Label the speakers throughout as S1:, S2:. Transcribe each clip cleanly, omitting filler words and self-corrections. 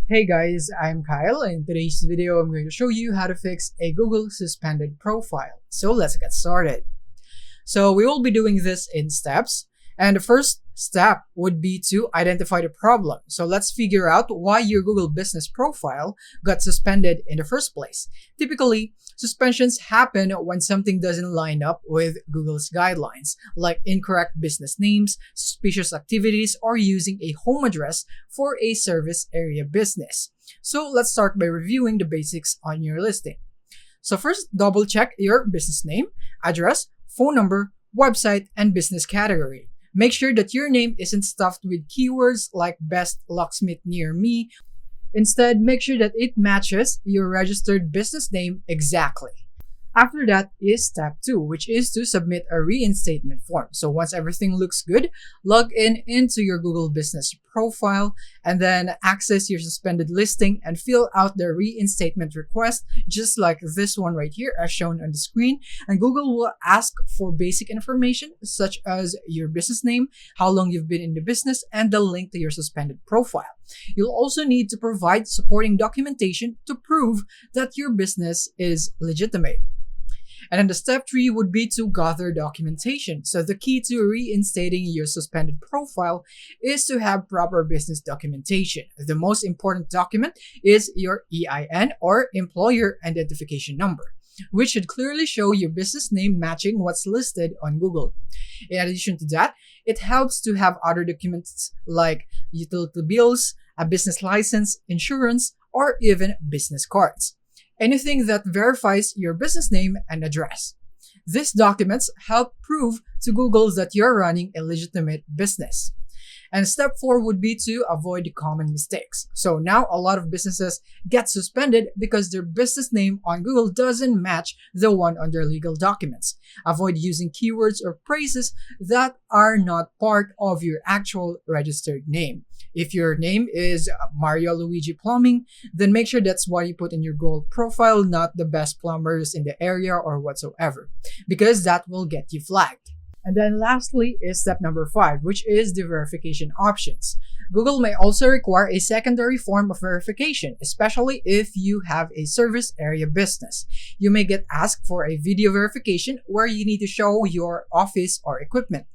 S1: Hey guys, I'm Kyle, and in today's video I'm going to show you how to fix a Google suspended profile. So let's get started. So we will be doing this in steps, and the first step would be to identify the problem. So let's figure out why your Google business profile got suspended in the first place. Typically, suspensions happen when something doesn't line up with Google's guidelines, like incorrect business names, suspicious activities, or using a home address for a service area business. So let's start by reviewing the basics on your listing. So first, double check your business name, address, phone number, website, and business category. Make sure that your name isn't stuffed with keywords like best locksmith near me. Instead, make sure that it matches your registered business name exactly. After that is step 2, which is to submit a reinstatement form. So once everything looks good, log in into your Google business profile and then access your suspended listing and fill out the reinstatement request just like this one right here as shown on the screen. And Google will ask for basic information such as your business name, how long you've been in the business, and the link to your suspended profile. You'll also need to provide supporting documentation to prove that your business is legitimate. And then the step 3 would be to gather documentation. So the key to reinstating your suspended profile is to have proper business documentation. The most important document is your EIN or Employer Identification Number, which should clearly show your business name matching what's listed on Google. In addition to that, it helps to have other documents like utility bills, a business license, insurance, or even business cards. Anything that verifies your business name and address. These documents help prove to Google that you're running a legitimate business. And step 4 would be to avoid the common mistakes. So now a lot of businesses get suspended because their business name on Google doesn't match the one on their legal documents. Avoid using keywords or phrases that are not part of your actual registered name. If your name is Mario Luigi Plumbing, then make sure that's what you put in your Google profile, not the best plumbers in the area or whatsoever, because that will get you flagged. And then lastly is step number 5, which is the verification options. Google may also require a secondary form of verification, especially if you have a service area business. You may get asked for a video verification where you need to show your office or equipment.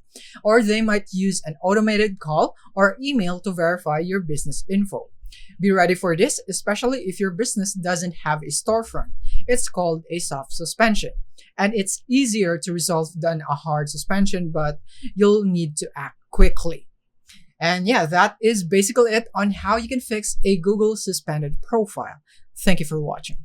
S1: Or they might use an automated call or email to verify your business info. Be ready for this, especially if your business doesn't have a storefront. It's called a soft suspension. And it's easier to resolve than a hard suspension, but you'll need to act quickly. And yeah, that is basically it on how you can fix a Google suspended profile. Thank you for watching.